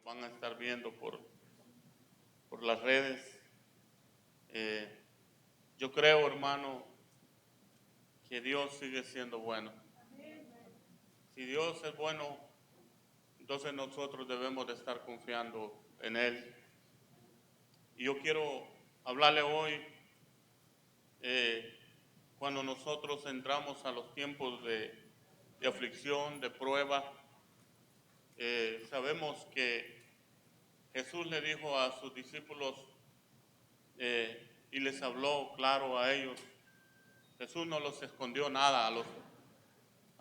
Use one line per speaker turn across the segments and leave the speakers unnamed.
van a estar viendo por las redes. Yo creo, hermano, que Dios sigue siendo bueno. Si Dios es bueno, entonces nosotros debemos de estar confiando en Él. Y yo quiero hablarle hoy, cuando nosotros entramos a los tiempos de aflicción, de prueba, sabemos que Jesús le dijo a sus discípulos y les habló claro a ellos. Jesús no los escondió nada a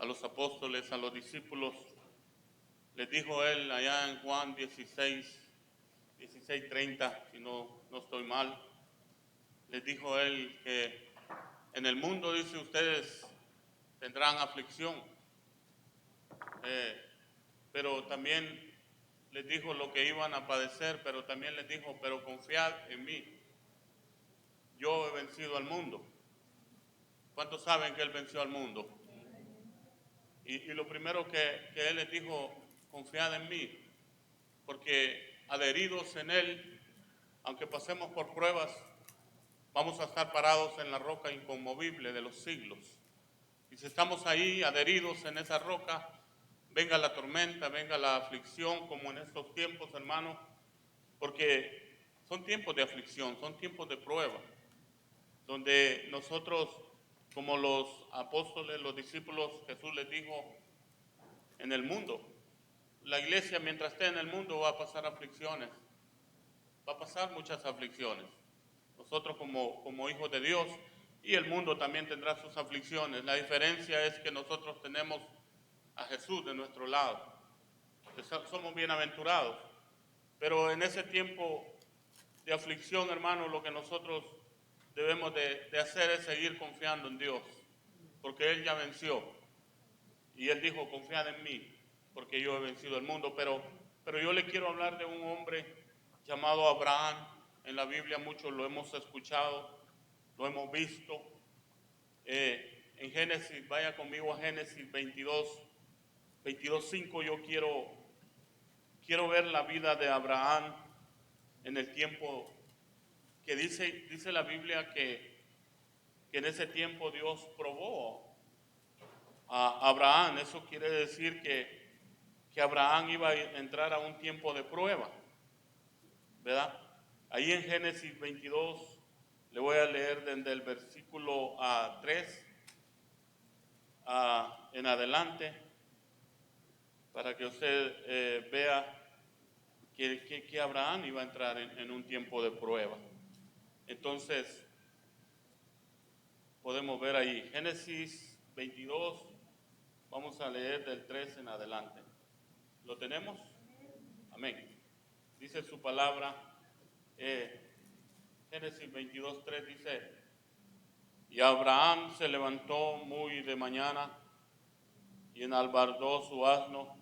los apóstoles, a los discípulos. Les dijo él allá en Juan 16:30, si no estoy mal. Les dijo él que en el mundo, dice, ustedes tendrán aflicción. Pero también les dijo lo que iban a padecer, pero también les dijo, pero confiad en mí. Yo he vencido al mundo. ¿Cuántos saben que Él venció al mundo? Y lo primero que Él les dijo, confiad en mí, porque adheridos en Él, aunque pasemos por pruebas, vamos a estar parados en la roca inconmovible de los siglos. Y si estamos ahí adheridos en esa roca, venga la tormenta, venga la aflicción, como en estos tiempos, hermano, porque son tiempos de aflicción, son tiempos de prueba, donde nosotros, como los apóstoles, los discípulos, Jesús les dijo, en el mundo, la iglesia mientras esté en el mundo va a pasar aflicciones, va a pasar muchas aflicciones. Nosotros como hijos de Dios, y el mundo también tendrá sus aflicciones. La diferencia es que nosotros tenemos a Jesús de nuestro lado. Somos bienaventurados. Pero en ese tiempo de aflicción, hermano, lo que nosotros debemos de hacer es seguir confiando en Dios, porque Él ya venció. Y Él dijo, confiad en mí, porque yo he vencido el mundo. Pero yo le quiero hablar de un hombre llamado Abraham. En la Biblia muchos lo hemos escuchado, lo hemos visto. En Génesis, vaya conmigo a Génesis 22:5. Yo quiero ver la vida de Abraham en el tiempo que dice la Biblia que en ese tiempo Dios probó a Abraham. Eso quiere decir que Abraham iba a entrar a un tiempo de prueba, ¿verdad? Ahí en Génesis 22, le voy a leer desde el versículo 3 en adelante, para que usted vea que Abraham iba a entrar en un tiempo de prueba. Entonces, podemos ver ahí, Génesis 22, vamos a leer del 3 en adelante. ¿Lo tenemos? Amén. Dice su palabra, Génesis 22:3 dice, y Abraham se levantó muy de mañana y enalbardó su asno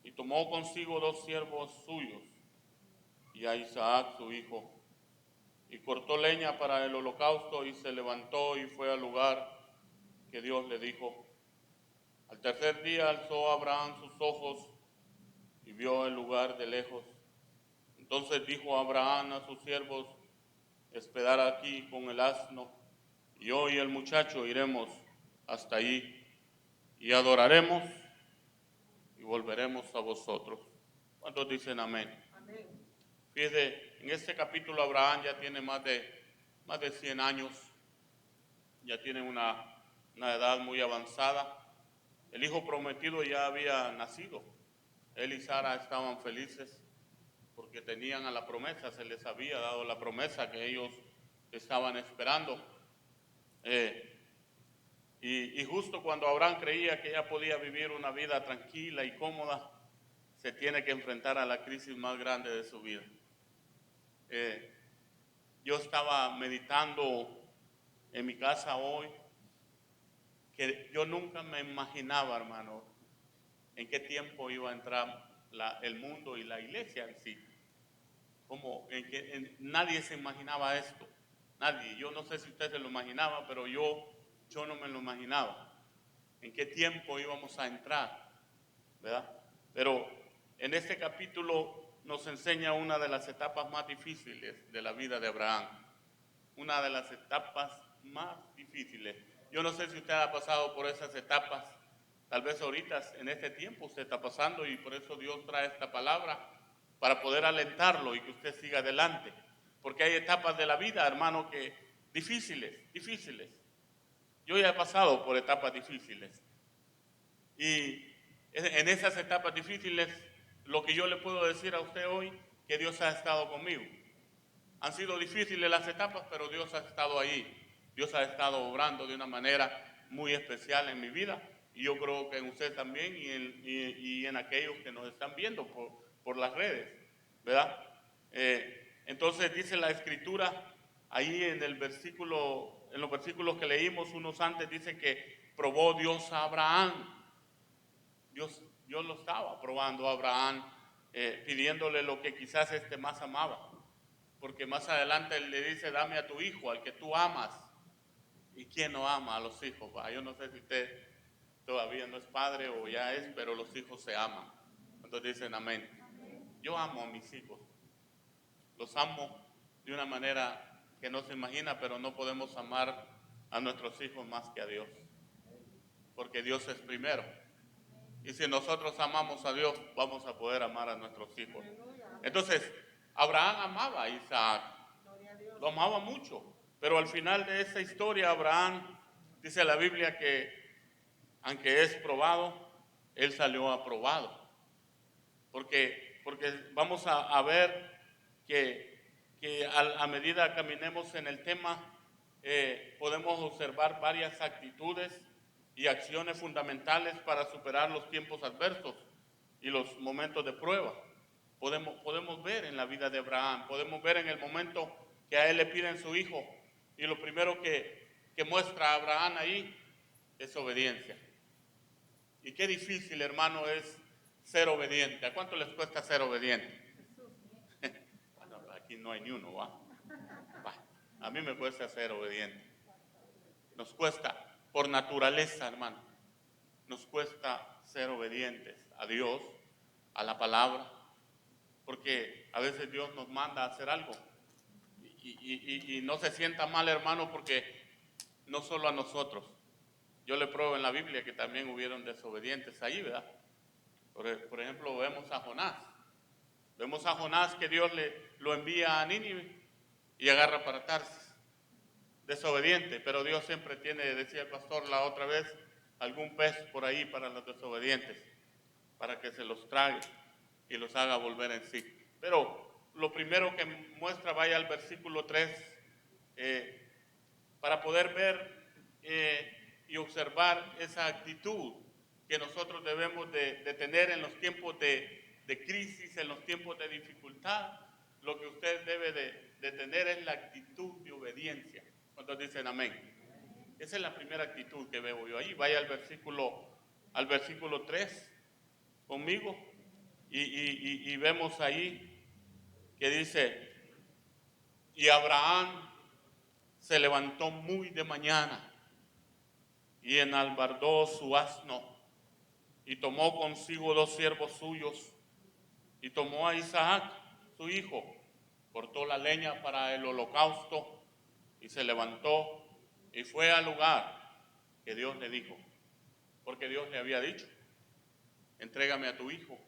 y tomó consigo 2 siervos suyos y a Isaac su hijo, y cortó leña para el holocausto y se levantó y fue al lugar que Dios le dijo. Al tercer día alzó Abraham sus ojos y vio el lugar de lejos. Entonces dijo Abraham a sus siervos, esperad aquí con el asno, y yo y el muchacho iremos hasta allí y adoraremos y volveremos a vosotros. ¿Cuántos dicen amén? Amén. Fíjese, en este capítulo Abraham ya tiene más de 100 años, ya tiene una edad muy avanzada. El hijo prometido ya había nacido. Él y Sara estaban felices porque tenían a la promesa, se les había dado la promesa que ellos estaban esperando. Y justo cuando Abraham creía que ya podía vivir una vida tranquila y cómoda, se tiene que enfrentar a la crisis más grande de su vida. Yo estaba meditando en mi casa hoy, que yo nunca me imaginaba, hermano, en qué tiempo iba a entrar el mundo y la iglesia en sí. Nadie se imaginaba esto, nadie. Yo no sé si usted se lo imaginaba, pero yo no me lo imaginaba. En qué tiempo íbamos a entrar, ¿verdad? Pero en este capítulo nos enseña una de las etapas más difíciles de la vida de Abraham. Una de las etapas más difíciles. Yo no sé si usted ha pasado por esas etapas. Tal vez ahorita, en este tiempo, usted está pasando y por eso Dios trae esta palabra para poder alentarlo y que usted siga adelante. Porque hay etapas de la vida, hermano, que difíciles. Yo ya he pasado por etapas difíciles. Y en esas etapas difíciles, lo que yo le puedo decir a usted hoy, que Dios ha estado conmigo. Han sido difíciles las etapas, pero Dios ha estado ahí. Dios ha estado obrando de una manera muy especial en mi vida. Y yo creo que en usted también y en aquellos que nos están viendo por las redes, ¿verdad? Entonces dice la Escritura, ahí en el versículo, en los versículos que leímos unos antes, dice que probó Dios a Abraham. Dios lo estaba probando a Abraham, pidiéndole lo que quizás más amaba. Porque más adelante él le dice, dame a tu hijo, al que tú amas. ¿Y quién no ama a los hijos? Yo no sé si usted todavía no es padre o ya es, pero los hijos se aman. Entonces dicen amén. Yo amo a mis hijos. Los amo de una manera que no se imagina, pero no podemos amar a nuestros hijos más que a Dios. Porque Dios es primero. Y si nosotros amamos a Dios, vamos a poder amar a nuestros hijos. Entonces, Abraham amaba a Isaac. Lo amaba mucho. Pero al final de esa historia, Abraham, dice la Biblia que, aunque es probado, él salió aprobado. Porque vamos a ver que a medida que caminemos en el tema, podemos observar varias actitudes y acciones fundamentales para superar los tiempos adversos y los momentos de prueba. Podemos ver en la vida de Abraham, podemos ver en el momento que a él le piden su hijo, y lo primero que muestra a Abraham ahí es obediencia. Y qué difícil, hermano, es ser obediente. ¿A cuánto les cuesta ser obediente? Bueno, aquí no hay ni uno, ¿va? A mí me cuesta ser obediente. Nos cuesta, por naturaleza, hermano, nos cuesta ser obedientes a Dios, a la palabra, porque a veces Dios nos manda a hacer algo. Y no se sienta mal, hermano, porque no solo a nosotros. Yo le pruebo en la Biblia que también hubieron desobedientes ahí, ¿verdad? Por ejemplo, vemos a Jonás. Vemos a Jonás que Dios lo envía a Nínive y agarra para Tarsis. Desobediente, pero Dios siempre tiene, decía el pastor la otra vez, algún pez por ahí para los desobedientes, para que se los trague y los haga volver en sí. Pero lo primero que muestra, vaya al versículo 3, para poder ver y observar esa actitud que nosotros debemos de tener en los tiempos de crisis, en los tiempos de dificultad. Lo que usted debe de tener es la actitud de obediencia. ¿Cuántos dicen amén? Esa es la primera actitud que veo yo ahí. Vaya al versículo 3 conmigo y vemos ahí que dice, y Abraham se levantó muy de mañana y enalbardó su asno y tomó consigo 2 siervos suyos y tomó a Isaac, su hijo, cortó la leña para el holocausto y se levantó y fue al lugar que Dios le dijo, porque Dios le había dicho, entrégame a tu hijo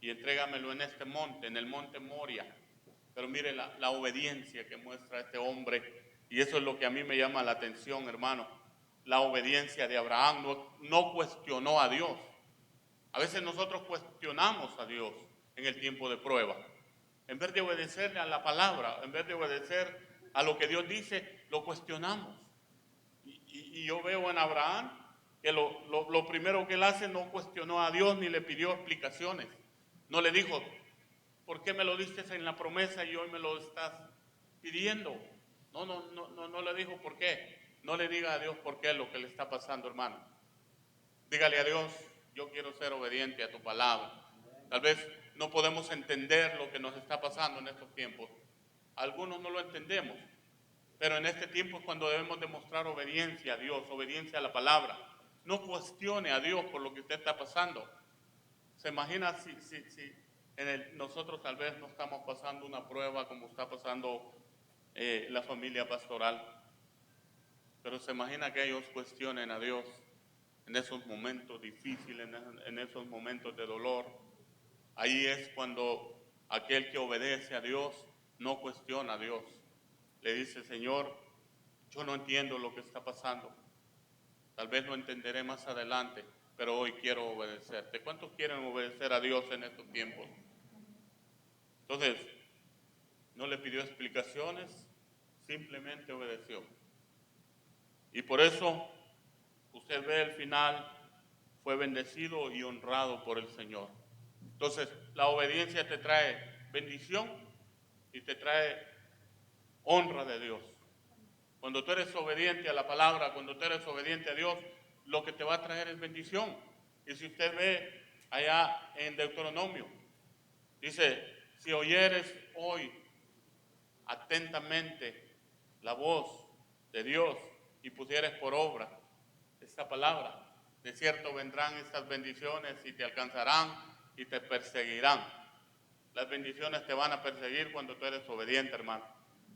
y entrégamelo en este monte, en el monte Moria. Pero mire la obediencia que muestra este hombre, y eso es lo que a mí me llama la atención, hermano. La obediencia de Abraham no cuestionó a Dios. A veces nosotros cuestionamos a Dios en el tiempo de prueba. En vez de obedecerle a la palabra, en vez de obedecer a lo que Dios dice, lo cuestionamos. Y yo veo en Abraham que lo primero que él hace, no cuestionó a Dios ni le pidió explicaciones. No le dijo, ¿por qué me lo diste en la promesa y hoy me lo estás pidiendo? No le dijo por qué. No le diga a Dios por qué es lo que le está pasando, hermano. Dígale a Dios, yo quiero ser obediente a tu palabra. Tal vez no podemos entender lo que nos está pasando en estos tiempos. Algunos no lo entendemos, pero en este tiempo es cuando debemos demostrar obediencia a Dios, obediencia a la palabra. No cuestione a Dios por lo que usted está pasando. ¿Se imagina si nosotros tal vez no estamos pasando una prueba como está pasando la familia pastoral, pero se imagina que ellos cuestionen a Dios en esos momentos difíciles, en esos momentos de dolor. Ahí es cuando aquel que obedece a Dios no cuestiona a Dios. Le dice, Señor, yo no entiendo lo que está pasando. Tal vez lo entenderé más adelante, pero hoy quiero obedecerte. ¿Cuántos quieren obedecer a Dios en estos tiempos? Entonces, no le pidió explicaciones, simplemente obedeció. Y por eso, usted ve el final, fue bendecido y honrado por el Señor. Entonces, la obediencia te trae bendición y te trae honra de Dios. Cuando tú eres obediente a la palabra, cuando tú eres obediente a Dios, lo que te va a traer es bendición. Y si usted ve allá en Deuteronomio, dice, si oyeres hoy atentamente la voz de Dios y pusieres por obra esta palabra, de cierto vendrán estas bendiciones y te alcanzarán y te perseguirán. Las bendiciones te van a perseguir cuando tú eres obediente, hermano.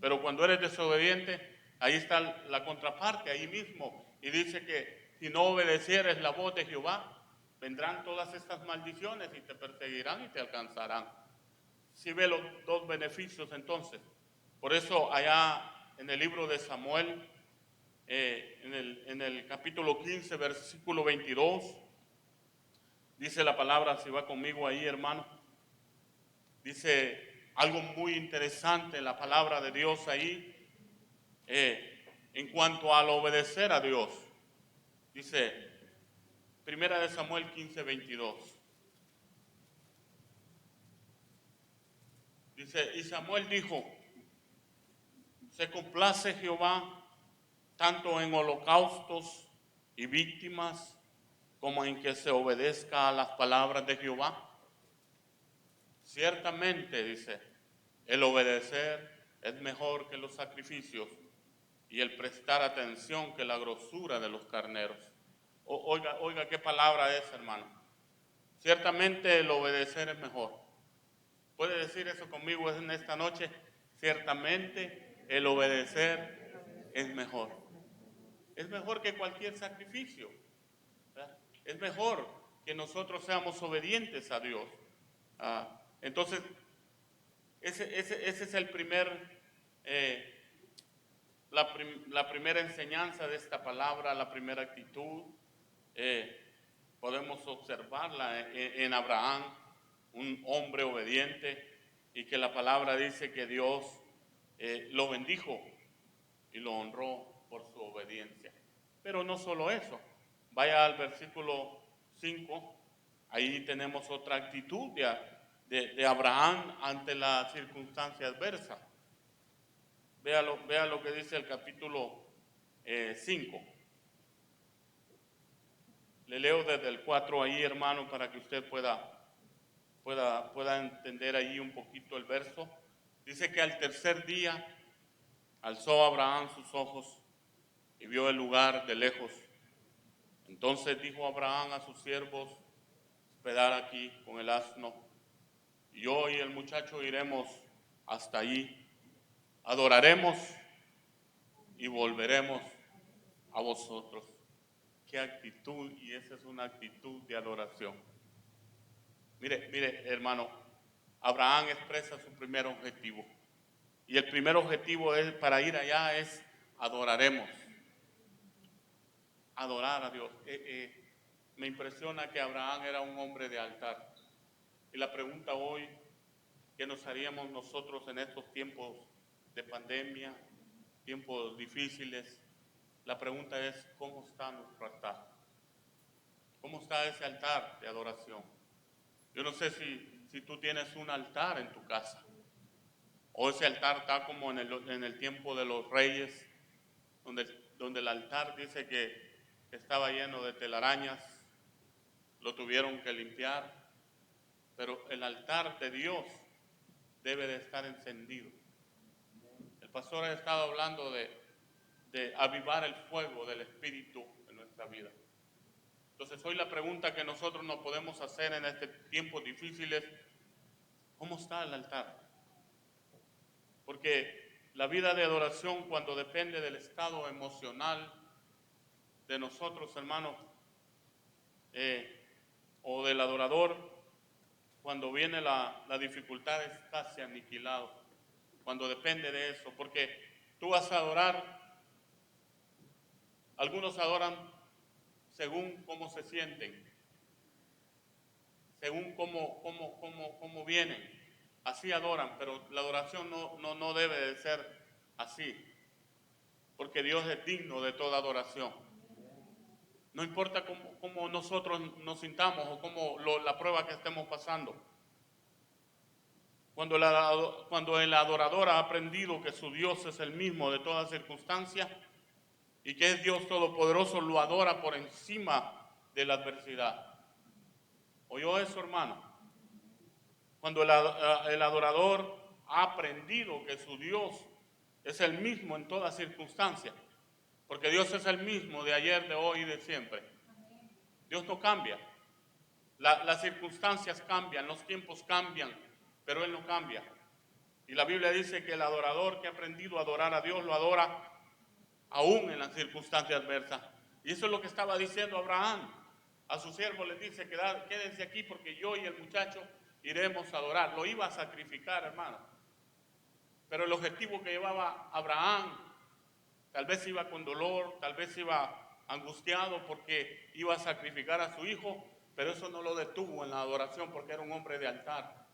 Pero cuando eres desobediente, ahí está la contraparte, ahí mismo. Y dice que si no obedecieres la voz de Jehová, vendrán todas estas maldiciones y te perseguirán y te alcanzarán. Si ve los dos beneficios entonces. Por eso allá en el libro de Samuel, en el capítulo 15, versículo 22, dice la palabra, si va conmigo ahí, hermano, dice algo muy interesante la palabra de Dios ahí, en cuanto al obedecer a Dios. Dice, primera de Samuel 15, 22. Dice, y Samuel dijo, se complace Jehová tanto en holocaustos y víctimas como en que se obedezca a las palabras de Jehová. Ciertamente, dice, el obedecer es mejor que los sacrificios y el prestar atención que la grosura de los carneros. Oiga qué palabra es, hermano. Ciertamente el obedecer es mejor. ¿Puede decir eso conmigo en esta noche? Ciertamente el obedecer es mejor. Es mejor que cualquier sacrificio, ¿verdad? Es mejor que nosotros seamos obedientes a Dios. Entonces, ese es el la primera enseñanza de esta palabra, la primera actitud. Podemos observarla en Abraham, un hombre obediente, y que la palabra dice que Dios lo bendijo y lo honró por su obediencia. Pero no solo eso, vaya al versículo 5, ahí tenemos otra actitud de Abraham ante la circunstancia adversa. Vea lo que dice el capítulo 5. Le leo desde el 4 ahí, hermano, para que usted pueda entender ahí un poquito el verso. Dice que al tercer día alzó Abraham sus ojos y vio el lugar de lejos. Entonces dijo Abraham a sus siervos, hospedar aquí con el asno, y yo y el muchacho iremos hasta allí, adoraremos y volveremos a vosotros. Qué actitud, y esa es una actitud de adoración. Mire, hermano, Abraham expresa su primer objetivo. Y el primer objetivo para ir allá es adoraremos. Adorar a Dios. Me impresiona que Abraham era un hombre de altar. Y la pregunta hoy, ¿qué nos haríamos nosotros en estos tiempos de pandemia, tiempos difíciles? La pregunta es, ¿cómo está nuestro altar? ¿Cómo está ese altar de adoración? Yo no sé si tú tienes un altar en tu casa, o ese altar está como en el tiempo de los reyes, donde el altar dice que estaba lleno de telarañas, lo tuvieron que limpiar, pero el altar de Dios debe de estar encendido. El pastor ha estado hablando de avivar el fuego del Espíritu en nuestra vida. Entonces hoy la pregunta que nosotros nos podemos hacer en este tiempos difíciles ¿Cómo está el altar? Porque la vida de adoración, cuando depende del estado emocional de nosotros, hermanos, o del adorador, cuando viene la dificultad es casi aniquilado, cuando depende de eso, porque tú vas a adorar, algunos adoran según cómo se sienten, según cómo vienen, así adoran, pero la adoración no debe de ser así, porque Dios es digno de toda adoración. No importa cómo nosotros nos sintamos o la prueba que estemos pasando. Cuando el adorador ha aprendido que su Dios es el mismo de todas circunstancias y que es Dios todopoderoso, lo adora por encima de la adversidad. ¿Oyó eso, hermano? Cuando el adorador ha aprendido que su Dios es el mismo en todas circunstancias, porque Dios es el mismo de ayer, de hoy y de siempre. Dios no cambia. Las circunstancias cambian, los tiempos cambian, pero Él no cambia. Y la Biblia dice que el adorador que ha aprendido a adorar a Dios lo adora aún en las circunstancias adversas. Y eso es lo que estaba diciendo Abraham. A su siervo le dice, quédense aquí porque yo y el muchacho iremos a adorar. Lo iba a sacrificar, hermano. Pero el objetivo que llevaba Abraham, tal vez iba con dolor, tal vez iba angustiado porque iba a sacrificar a su hijo, pero eso no lo detuvo en la adoración porque era un hombre de altar.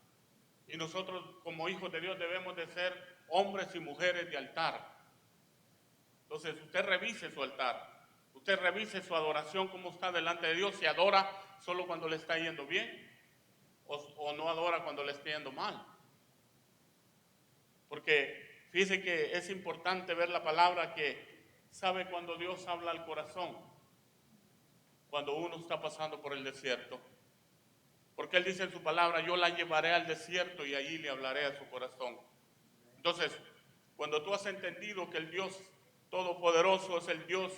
Y nosotros como hijos de Dios debemos de ser hombres y mujeres de altar. Entonces usted revise su altar, usted revise su adoración, cómo está delante de Dios, si adora solo cuando le está yendo bien o no adora cuando le está yendo mal. Porque fíjese que es importante ver la palabra que sabe cuando Dios habla al corazón, cuando uno está pasando por el desierto. Porque Él dice en su palabra, yo la llevaré al desierto y allí le hablaré a su corazón. Entonces, cuando tú has entendido que el Dios Todopoderoso es el Dios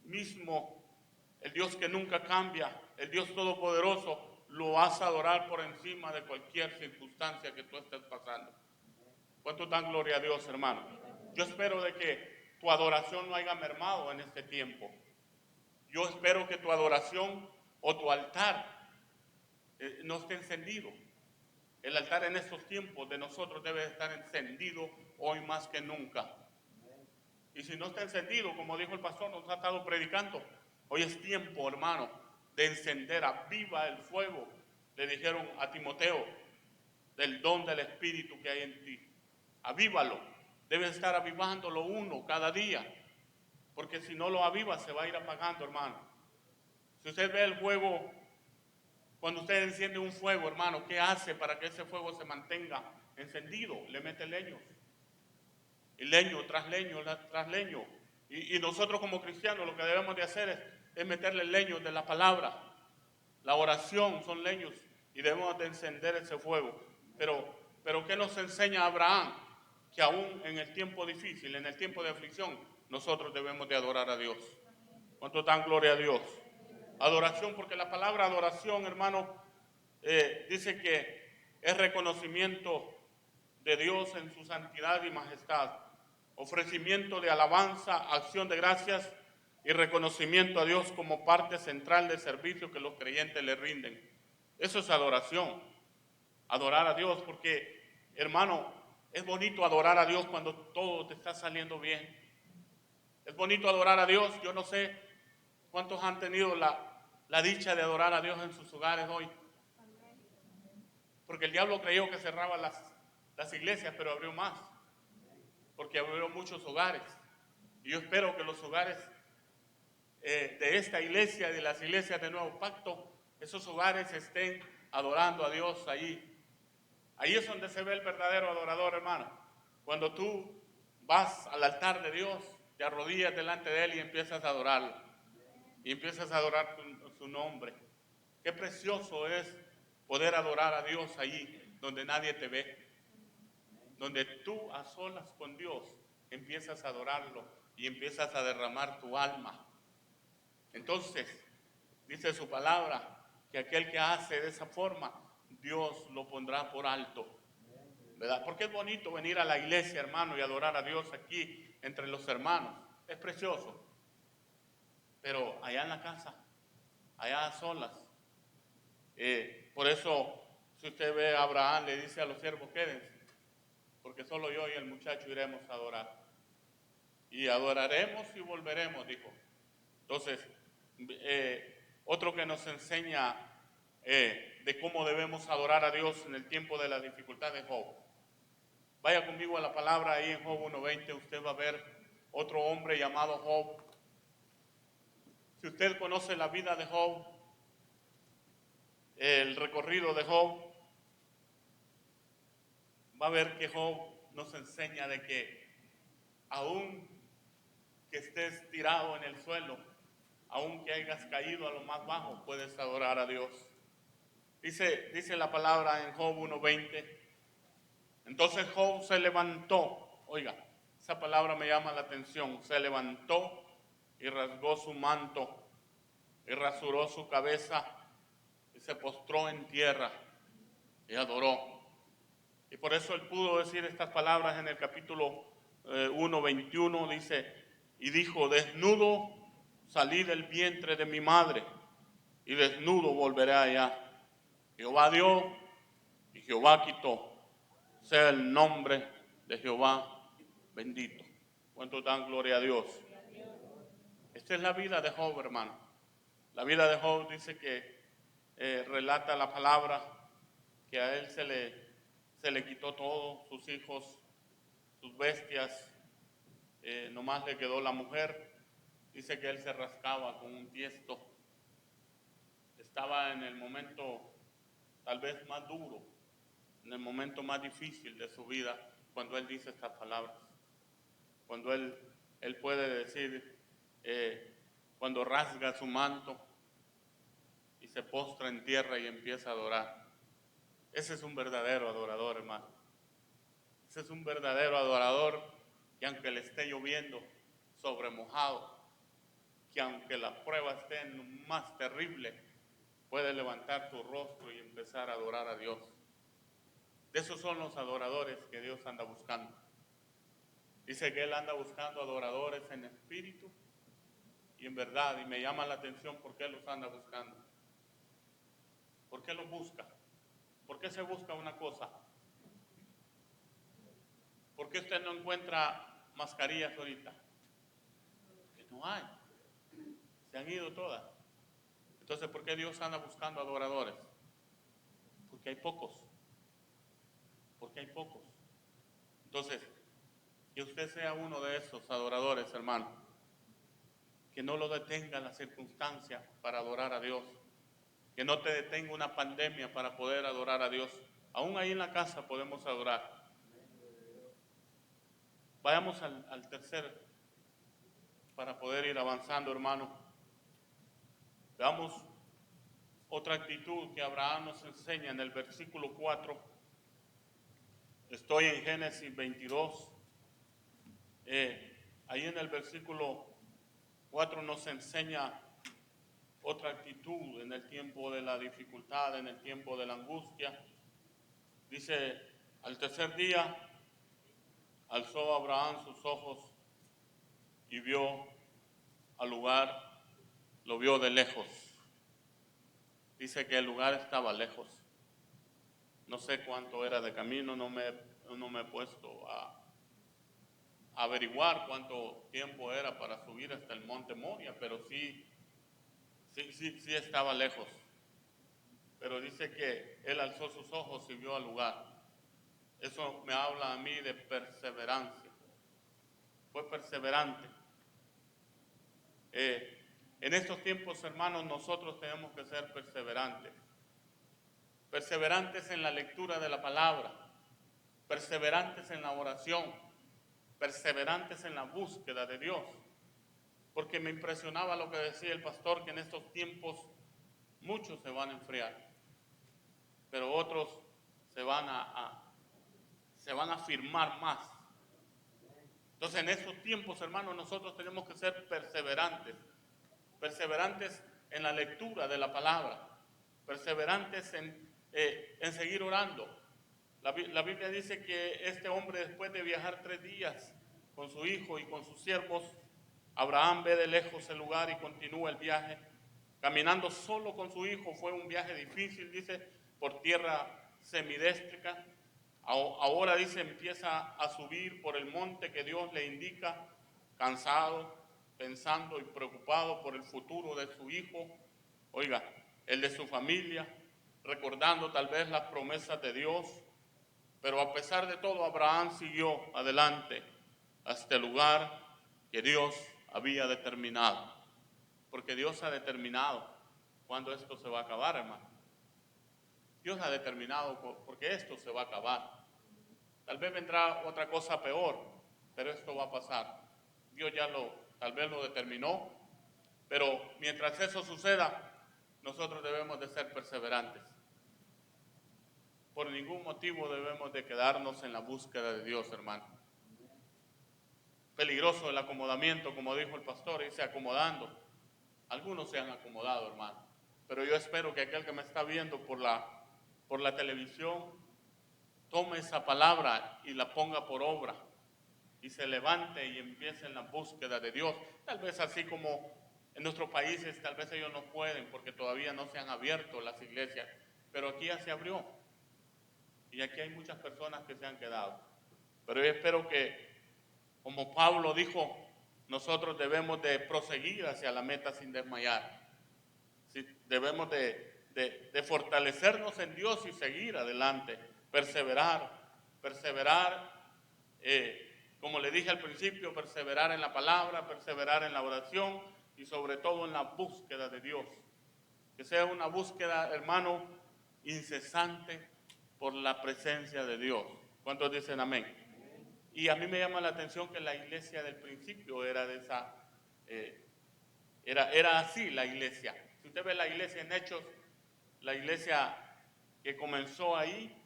mismo, el Dios que nunca cambia, el Dios Todopoderoso, lo vas a adorar por encima de cualquier circunstancia que tú estés pasando. ¿Cuánto dan gloria a Dios, hermano? Yo espero de que tu adoración no haya mermado en este tiempo. Yo espero que tu adoración o tu altar no esté encendido. El altar en estos tiempos de nosotros debe estar encendido hoy más que nunca. Y si no está encendido, como dijo el pastor, nos ha estado predicando, hoy es tiempo, hermano, de encender, aviva el fuego. Le dijeron a Timoteo, del don del Espíritu que hay en ti. Avívalo. Debe estar avivándolo uno cada día, porque si no lo aviva se va a ir apagando, hermano. Si usted ve el fuego, cuando usted enciende un fuego, hermano, ¿qué hace para que ese fuego se mantenga encendido? Le mete leños. Y leño tras leño tras leño. Y nosotros como cristianos lo que debemos de hacer es meterle leños de la palabra. La oración son leños y debemos de encender ese fuego. Pero ¿qué nos enseña Abraham? Que aún en el tiempo difícil, en el tiempo de aflicción, nosotros debemos de adorar a Dios. ¿Cuánto dan gloria a Dios? Adoración, porque la palabra adoración, hermano, dice que es reconocimiento de Dios en su santidad y majestad, ofrecimiento de alabanza, acción de gracias y reconocimiento a Dios como parte central del servicio que los creyentes le rinden. Eso es adoración, adorar a Dios, porque, hermano, es bonito adorar a Dios cuando todo te está saliendo bien. Es bonito adorar a Dios. Yo no sé cuántos han tenido la dicha de adorar a Dios en sus hogares hoy. Porque el diablo creyó que cerraba las iglesias, pero abrió más. Porque abrió muchos hogares. Y yo espero que los hogares de esta iglesia, de las iglesias de Nuevo Pacto, esos hogares estén adorando a Dios allí. Ahí es donde se ve el verdadero adorador, hermano. Cuando tú vas al altar de Dios, te arrodillas delante de Él y empiezas a adorarlo. Y empiezas a adorar su nombre. Qué precioso es poder adorar a Dios allí donde nadie te ve. Donde tú a solas con Dios empiezas a adorarlo y empiezas a derramar tu alma. Entonces, dice su palabra, que aquel que hace de esa forma Dios lo pondrá por alto, ¿verdad? Porque es bonito venir a la iglesia, hermano, y adorar a Dios aquí entre los hermanos. Es precioso. Pero allá en la casa, allá a solas. Por eso, si usted ve a Abraham, le dice a los siervos, quédense, porque solo yo y el muchacho iremos a adorar. Y adoraremos y volveremos, dijo. Entonces, otro que nos enseña de cómo debemos adorar a Dios en el tiempo de la dificultad de Job. Vaya conmigo a la palabra ahí en Job 1:20, usted va a ver otro hombre llamado Job. Si usted conoce la vida de Job, el recorrido de Job, va a ver que Job nos enseña de que aún que estés tirado en el suelo, aún que hayas caído a lo más bajo, puedes adorar a Dios. Dice la palabra en Job 1:20. Entonces Job se levantó, oiga, esa palabra me llama la atención, se levantó y rasgó su manto y rasuró su cabeza y se postró en tierra y adoró. Y por eso él pudo decir estas palabras en el capítulo 1:21, dice, y dijo, desnudo salí del vientre de mi madre y desnudo volveré allá. Jehová dio y Jehová quitó. Sea el nombre de Jehová bendito. ¿Cuánto dan gloria a Dios? Esta es la vida de Job, hermano. La vida de Job dice que relata la palabra que a él se le quitó todo, sus hijos, sus bestias, nomás le quedó la mujer. Dice que él se rascaba con un tiesto. Estaba en el momento tal vez más duro, en el momento más difícil de su vida, cuando él dice estas palabras. Cuando él puede decir, cuando rasga su manto y se postra en tierra y empieza a adorar. Ese es un verdadero adorador, hermano. Ese es un verdadero adorador que aunque le esté lloviendo sobre mojado, que aunque la prueba esté en lo más terrible, puede levantar su rostro y empezar a adorar a Dios. De esos son los adoradores que Dios anda buscando. Dice que Él anda buscando adoradores en espíritu y en verdad, y me llama la atención por qué los anda buscando. ¿Por qué los busca? ¿Por qué se busca una cosa? ¿Por qué usted no encuentra mascarillas ahorita? Que no hay. Se han ido todas. Entonces, ¿por qué Dios anda buscando adoradores? Porque hay pocos. Porque hay pocos. Entonces, que usted sea uno de esos adoradores, hermano. Que no lo detenga la circunstancia para adorar a Dios. Que no te detenga una pandemia para poder adorar a Dios. Aún ahí en la casa podemos adorar. Vayamos al tercer, para poder ir avanzando, hermano. Veamos otra actitud que Abraham nos enseña en el versículo 4. Estoy en Génesis 22. Ahí en el versículo 4 nos enseña otra actitud en el tiempo de la dificultad, en el tiempo de la angustia. Dice, al tercer día alzó Abraham sus ojos y vio al lugar, lo vio de lejos. Dice que el lugar estaba lejos. No sé cuánto era de camino, no me he puesto a averiguar cuánto tiempo era para subir hasta el monte Moria, pero sí estaba lejos. Pero dice que él alzó sus ojos y vio al lugar. Eso me habla a mí de perseverancia. Fue perseverante. En estos tiempos, hermanos, nosotros tenemos que ser perseverantes. Perseverantes en la lectura de la palabra. Perseverantes en la oración. Perseverantes en la búsqueda de Dios. Porque me impresionaba lo que decía el pastor, que en estos tiempos muchos se van a enfriar, pero otros se van a afirmar más. Entonces, en estos tiempos, hermanos, nosotros tenemos que ser perseverantes. Perseverantes en la lectura de la palabra. Perseverantes en seguir orando. La Biblia dice que este hombre, después de viajar 3 días con su hijo y con sus siervos, Abraham ve de lejos el lugar y continúa el viaje. Caminando solo con su hijo, fue un viaje difícil, dice, por tierra semidéstrica. Ahora, dice, empieza a subir por el monte que Dios le indica, cansado, pensando y preocupado por el futuro de su hijo, oiga, el de su familia, recordando tal vez las promesas de Dios. Pero a pesar de todo, Abraham siguió adelante hasta el lugar que Dios había determinado. Porque Dios ha determinado cuándo esto se va a acabar, hermano. Dios ha determinado porque esto se va a acabar. Tal vez vendrá otra cosa peor, pero esto va a pasar. Dios ya tal vez lo determinó, pero mientras eso suceda, nosotros debemos de ser perseverantes. Por ningún motivo debemos de quedarnos en la búsqueda de Dios, hermano. Peligroso el acomodamiento, como dijo el pastor, irse acomodando. Algunos se han acomodado, hermano. Pero yo espero que aquel que me está viendo por la televisión tome esa palabra y la ponga por obra. Y se levante y empiece en la búsqueda de Dios. Tal vez así como en nuestros países, tal vez ellos no pueden porque todavía no se han abierto las iglesias. Pero aquí ya se abrió. Y aquí hay muchas personas que se han quedado. Pero yo espero que, como Pablo dijo, nosotros debemos de proseguir hacia la meta sin desmayar. Sí, debemos de fortalecernos en Dios y seguir adelante, perseverar, como le dije al principio, perseverar en la palabra, perseverar en la oración y sobre todo en la búsqueda de Dios. Que sea una búsqueda, hermano, incesante por la presencia de Dios. ¿Cuántos dicen amén? Y a mí me llama la atención que la iglesia del principio era de esa, era así la iglesia. Si usted ve la iglesia en Hechos, la iglesia que comenzó ahí,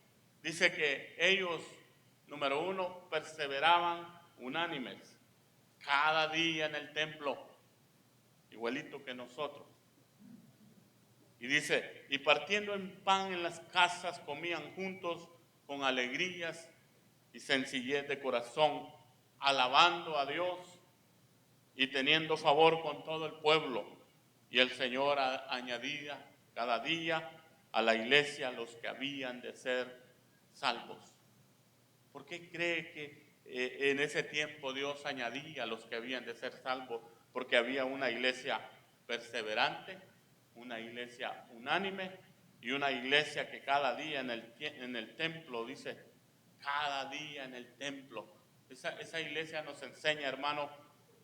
dice que ellos, número 1, perseveraban unánimes, cada día en el templo, igualito que nosotros. Y dice, y partiendo en pan en las casas, comían juntos con alegrías y sencillez de corazón, alabando a Dios y teniendo favor con todo el pueblo. Y el Señor añadía cada día a la iglesia los que habían de ser salvos. ¿Por qué cree que en ese tiempo Dios añadía a los que habían de ser salvos? Porque había una iglesia perseverante, una iglesia unánime y una iglesia que cada día en el templo, dice, cada día en el templo. Esa iglesia nos enseña, hermano,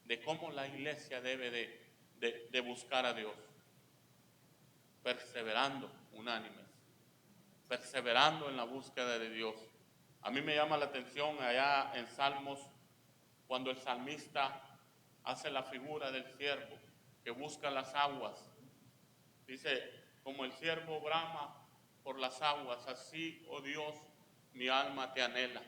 de cómo la iglesia debe de buscar a Dios. Perseverando unánimes, perseverando en la búsqueda de Dios. A mí me llama la atención allá en Salmos, cuando el salmista hace la figura del siervo que busca las aguas. Dice, como el siervo brama por las aguas, así, oh Dios, mi alma te anhela.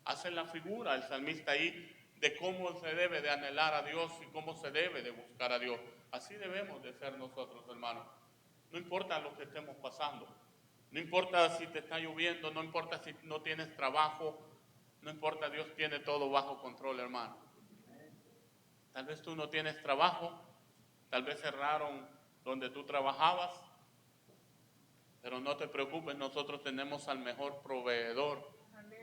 Hace la figura el salmista ahí de cómo se debe de anhelar a Dios y cómo se debe de buscar a Dios. Así debemos de ser nosotros, hermanos. No importa lo que estemos pasando. No importa si te está lloviendo, no importa si no tienes trabajo, no importa, Dios tiene todo bajo control, hermano. Tal vez tú no tienes trabajo, tal vez cerraron donde tú trabajabas, pero no te preocupes, nosotros tenemos al mejor proveedor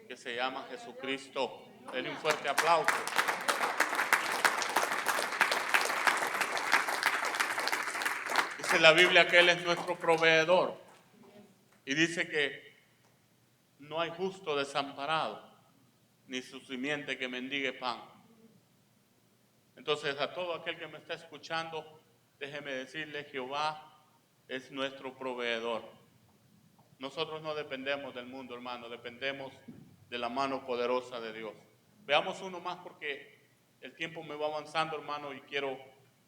que se llama Jesucristo. Denle un fuerte aplauso. Dice la Biblia que Él es nuestro proveedor. Y dice que no hay justo desamparado, ni su simiente que mendigue pan. Entonces, a todo aquel que me está escuchando, déjeme decirle, Jehová es nuestro proveedor. Nosotros no dependemos del mundo, hermano, dependemos de la mano poderosa de Dios. Veamos uno más porque el tiempo me va avanzando, hermano, y quiero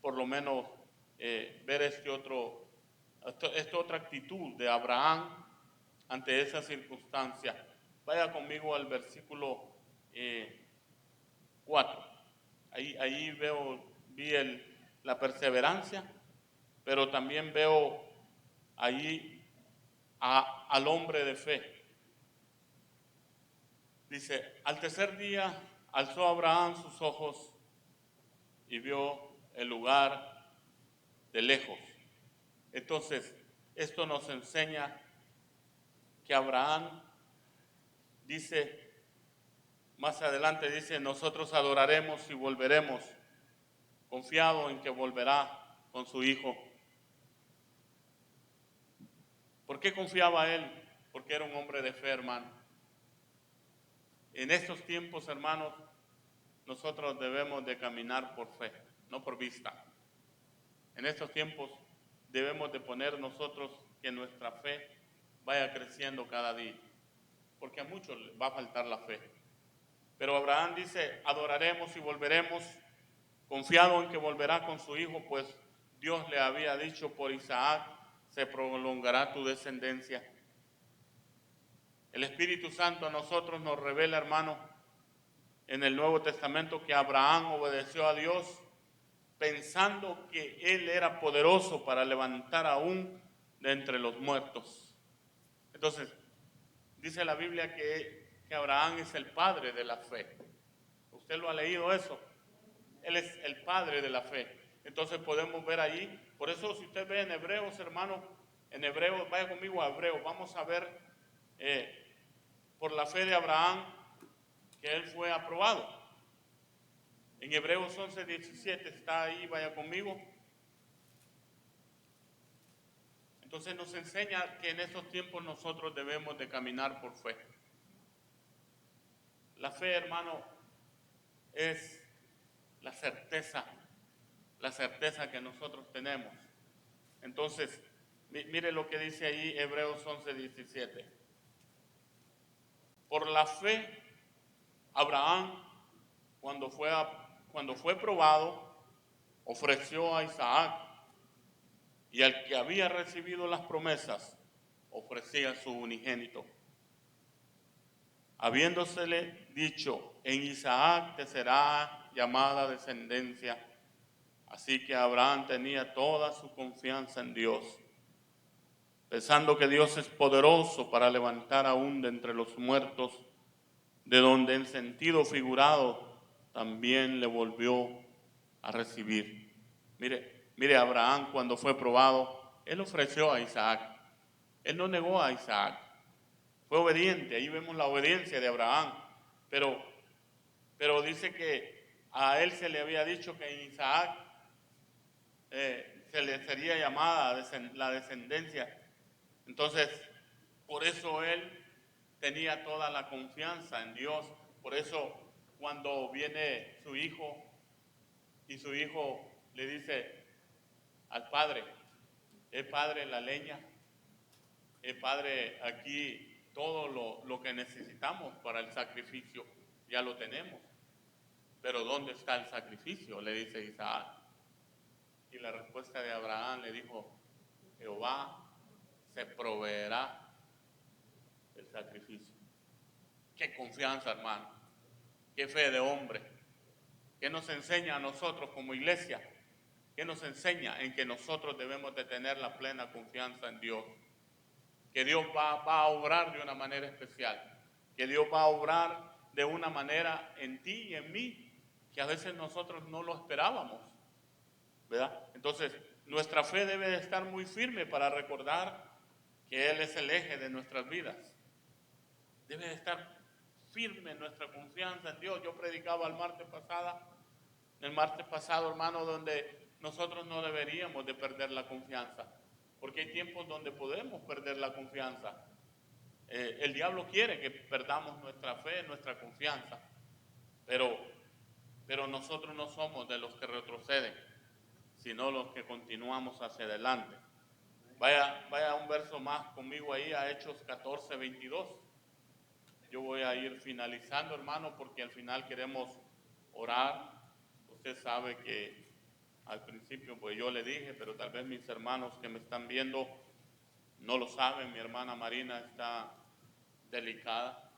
por lo menos ver esta otra actitud de Abraham ante esa circunstancia. Vaya conmigo al versículo 4. Ahí vi la perseverancia, pero también veo ahí al hombre de fe. Dice, al tercer día alzó Abraham sus ojos y vio el lugar de lejos. Entonces, esto nos enseña que Abraham dice, más adelante dice, nosotros adoraremos y volveremos, confiado en que volverá con su hijo. ¿Por qué confiaba él? Porque era un hombre de fe, hermano. En estos tiempos, hermanos, nosotros debemos de caminar por fe, no por vista. En estos tiempos debemos de poner nosotros que nuestra fe vaya creciendo cada día, porque a muchos les va a faltar la fe. Pero Abraham dice, adoraremos y volveremos, confiado en que volverá con su hijo, pues Dios le había dicho, por Isaac se prolongará tu descendencia. El Espíritu Santo a nosotros nos revela, hermano, en el Nuevo Testamento que Abraham obedeció a Dios pensando que él era poderoso para levantar aún de entre los muertos. Entonces, dice la Biblia que Abraham es el padre de la fe. ¿Usted lo ha leído eso? Él es el padre de la fe. Entonces podemos ver allí, por eso si usted ve en Hebreos, hermano, en Hebreos, vaya conmigo a Hebreos, vamos a ver por la fe de Abraham que él fue aprobado. En Hebreos 11:17 está ahí, vaya conmigo. Entonces nos enseña que en estos tiempos nosotros debemos de caminar por fe. La fe, hermano, es la certeza que nosotros tenemos. Entonces, mire lo que dice ahí Hebreos 11:17. Por la fe, Abraham, cuando fue probado, ofreció a Isaac, y al que había recibido las promesas, ofrecía su unigénito, habiéndosele dicho, en Isaac te será llamada descendencia. Así que Abraham tenía toda su confianza en Dios, pensando que Dios es poderoso para levantar aún de entre los muertos, de donde en sentido figurado también le volvió a recibir. Mire, Abraham cuando fue probado, él ofreció a Isaac. Él no negó a Isaac. Fue obediente, ahí vemos la obediencia de Abraham. Pero dice que a él se le había dicho que en Isaac se le sería llamada la descendencia. Entonces, por eso él tenía toda la confianza en Dios. Por eso cuando viene su hijo y su hijo le dice al padre, padre, la leña, padre, aquí todo lo que necesitamos para el sacrificio ya lo tenemos. Pero ¿dónde está el sacrificio?, le dice Isaac. Y la respuesta de Abraham le dijo, Jehová se proveerá el sacrificio. Qué confianza, hermano. Qué fe de hombre. ¿Qué nos enseña a nosotros como iglesia? ¿Qué nos enseña? En que nosotros debemos de tener la plena confianza en Dios. Que Dios va a obrar de una manera especial. Que Dios va a obrar de una manera en ti y en mí, que a veces nosotros no lo esperábamos, ¿verdad? Entonces, nuestra fe debe de estar muy firme para recordar que Él es el eje de nuestras vidas. Debe de estar firme nuestra confianza en Dios. Yo predicaba el martes pasado, hermano, donde nosotros no deberíamos de perder la confianza, porque hay tiempos donde podemos perder la confianza. El diablo quiere que perdamos nuestra fe, nuestra confianza, pero nosotros no somos de los que retroceden, sino los que continuamos hacia adelante. Vaya un verso más conmigo ahí a Hechos 14:22. Yo voy a ir finalizando, hermano, porque al final queremos orar. Usted sabe que al principio pues yo le dije, pero tal vez mis hermanos que me están viendo no lo saben. Mi hermana Marina está delicada,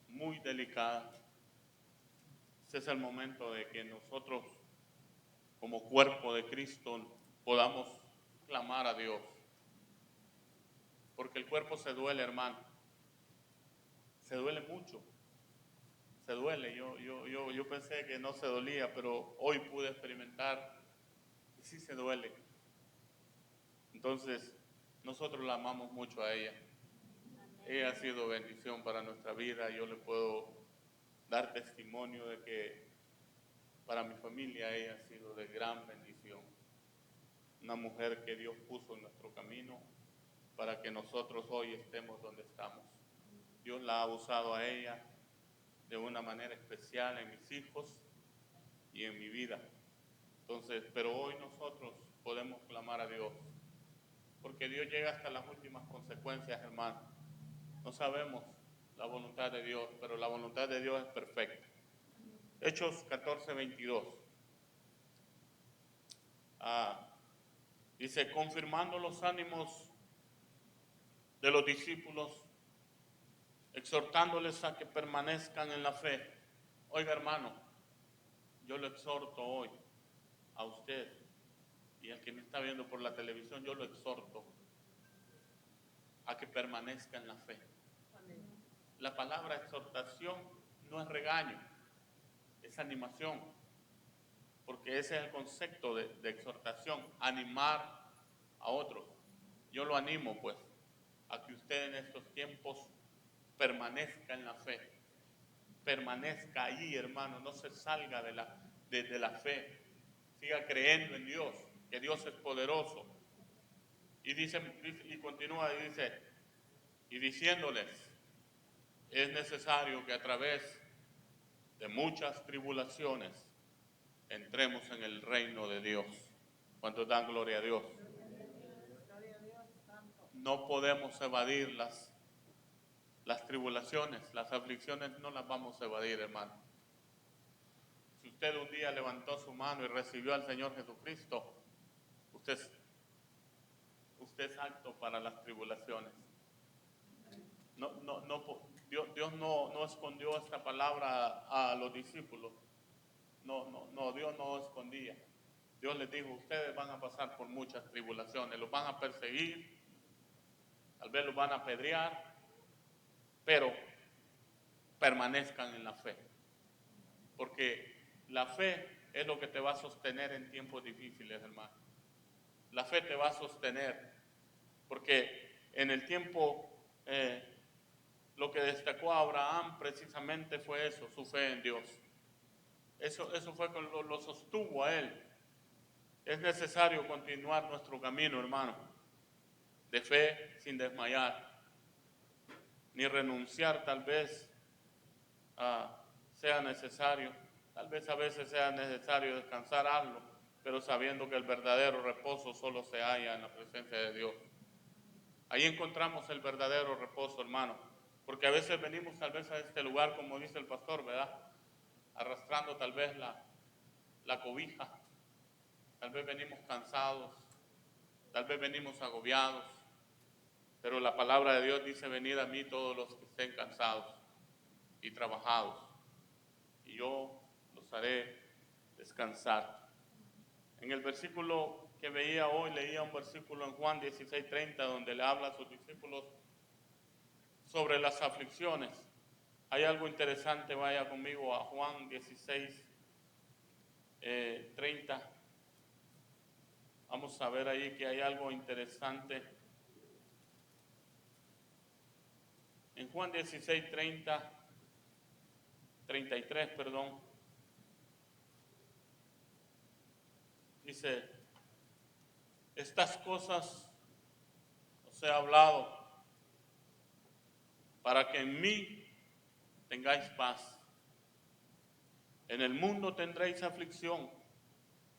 muy delicada. Ese es el momento de que nosotros como cuerpo de Cristo podamos clamar a Dios. porque el cuerpo se duele, hermano. Se duele mucho. Se duele. Yo pensé que no se dolía, pero hoy pude experimentar y sí se duele. Entonces, nosotros la amamos mucho a ella. Ella ha sido bendición para nuestra vida. Yo le puedo dar testimonio de que para mi familia ella ha sido de gran bendición. Una mujer que Dios puso en nuestro camino para que nosotros hoy estemos donde estamos. Dios la ha usado a ella de una manera especial en mis hijos y en mi vida. Entonces, pero hoy nosotros podemos clamar a Dios, porque Dios llega hasta las últimas consecuencias, hermano. No sabemos la voluntad de Dios, pero la voluntad de Dios es perfecta. Hechos 14:22. Dice, confirmando los ánimos de los discípulos, exhortándoles a que permanezcan en la fe. Oiga, hermano, yo lo exhorto hoy a usted y al que me está viendo por la televisión, yo lo exhorto a que permanezca en la fe. La palabra exhortación no es regaño, es animación, porque ese es el concepto de exhortación, animar a otros. Yo lo animo, pues, a que usted en estos tiempos permanezca en la fe, permanezca allí, hermano, no se salga de la fe, siga creyendo en Dios, que Dios es poderoso. Y dice, y continúa y dice, y diciéndoles, es necesario que a través de muchas tribulaciones entremos en el reino de Dios. ¿Cuántos dan gloria a Dios? No podemos evadir las tribulaciones, las aflicciones no las vamos a evadir, hermano. Si usted un día levantó su mano y recibió al Señor Jesucristo, usted es apto para las tribulaciones. Dios no escondió esta palabra a los discípulos. No, Dios no escondía. Dios les dijo, ustedes van a pasar por muchas tribulaciones, los van a perseguir, tal vez los van a apedrear, pero permanezcan en la fe. Porque la fe es lo que te va a sostener en tiempos difíciles, hermano. La fe te va a sostener, porque en el tiempo, lo que destacó a Abraham precisamente fue eso, su fe en Dios. Eso fue que lo sostuvo a él. Es necesario continuar nuestro camino, hermano, de fe sin desmayar, ni renunciar tal vez sea necesario. Tal vez a veces sea necesario descansar algo, pero sabiendo que el verdadero reposo solo se halla en la presencia de Dios. Ahí encontramos el verdadero reposo, hermano, porque a veces venimos tal vez a este lugar, como dice el pastor, ¿verdad? Arrastrando tal vez la cobija, tal vez venimos cansados, tal vez venimos agobiados, pero la palabra de Dios dice, venid a mí todos los que estén cansados y trabajados, y yo los haré descansar. En el versículo que veía hoy, leía un versículo en Juan 16:30, donde le habla a sus discípulos sobre las aflicciones. Hay algo interesante, vaya conmigo a Juan 16:30. Vamos a ver ahí que hay algo interesante. En Juan 33, perdón. Dice, estas cosas os he hablado para que en mí tengáis paz. En el mundo tendréis aflicción,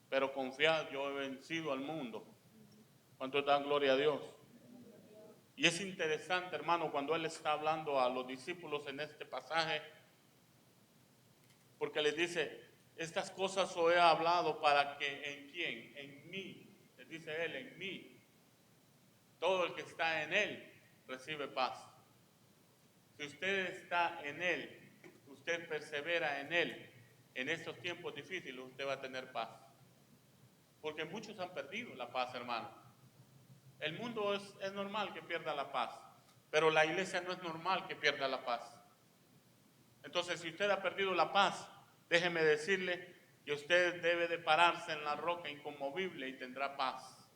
pero confiad, yo he vencido al mundo. ¿Cuánto dan gloria a Dios? Y es interesante, hermano, cuando él está hablando a los discípulos en este pasaje, porque les dice, estas cosas os he hablado para que ¿en quién? En mí. Les dice él, en mí. Todo el que está en él recibe paz. Si usted está en él, usted persevera en él, en estos tiempos difíciles usted va a tener paz. Porque muchos han perdido la paz, hermano. El mundo es normal que pierda la paz, pero la iglesia no es normal que pierda la paz. Entonces, si usted ha perdido la paz, déjeme decirle que usted debe de pararse en la roca inconmovible y tendrá paz.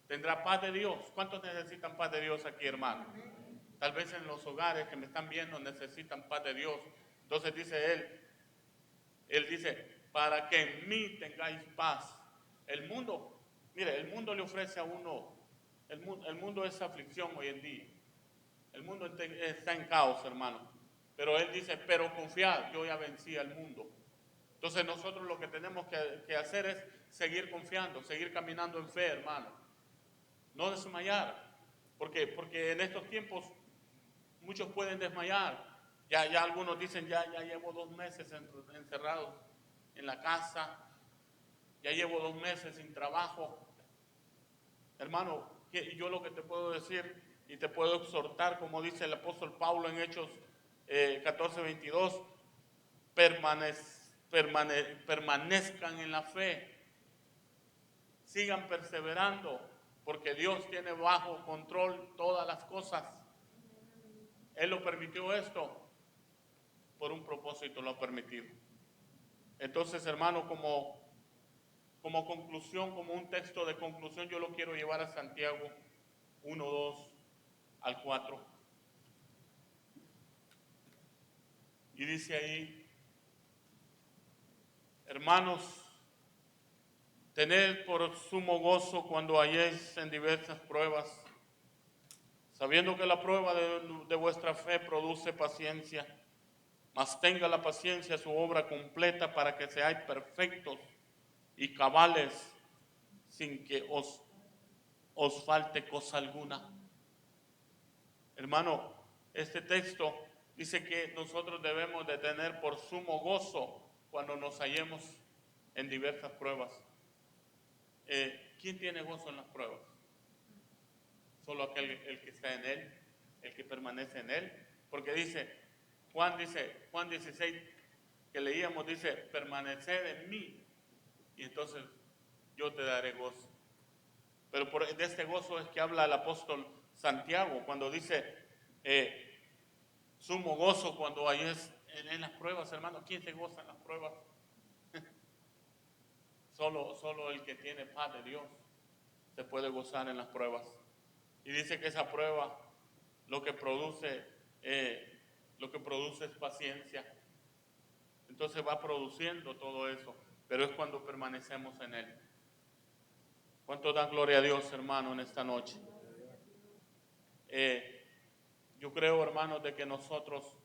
Tendrá paz de Dios. ¿Cuántos necesitan paz de Dios aquí, hermano? Tal vez en los hogares que me están viendo necesitan paz de Dios. Entonces dice él dice, para que en mí tengáis paz. El mundo, mire, el mundo le ofrece a uno, el mundo es aflicción hoy en día. El mundo está en caos, hermano. Pero él dice, pero confiad, yo ya vencí al mundo. Entonces nosotros lo que tenemos que hacer es seguir confiando, seguir caminando en fe, hermano. No desmayar. ¿Por qué? Porque en estos tiempos muchos pueden desmayar. Ya algunos dicen, ya llevo 2 meses encerrados en la casa, ya llevo 2 meses sin trabajo. Hermano, yo lo que te puedo decir y te puedo exhortar, como dice el apóstol Pablo en Hechos 14:22, permanezcan en la fe, sigan perseverando, porque Dios tiene bajo control todas las cosas. Él lo permitió esto, por un propósito lo ha permitido. Entonces, hermano, como conclusión, como un texto de conclusión, yo lo quiero llevar a Santiago 1, 2 al 4. Y dice ahí, hermanos, tened por sumo gozo cuando halléis en diversas pruebas, sabiendo que la prueba de vuestra fe produce paciencia, mas tenga la paciencia su obra completa para que seáis perfectos y cabales sin que os falte cosa alguna. Hermano, este texto dice que nosotros debemos de tener por sumo gozo cuando nos hallemos en diversas pruebas. ¿Quién tiene gozo en las pruebas? Solo el que está en él, el que permanece en él. Porque Juan 16, que leíamos, dice, permaneced en mí y entonces yo te daré gozo. Pero de este gozo es que habla el apóstol Santiago cuando dice, sumo gozo cuando hay en las pruebas, hermano. ¿Quién se goza en las pruebas? Solo el que tiene paz de Dios se puede gozar en las pruebas. Y dice que esa prueba lo que produce es paciencia. Entonces va produciendo todo eso, pero es cuando permanecemos en Él. ¿Cuánto dan gloria a Dios, hermano, en esta noche? Yo creo, hermanos, de que nosotros,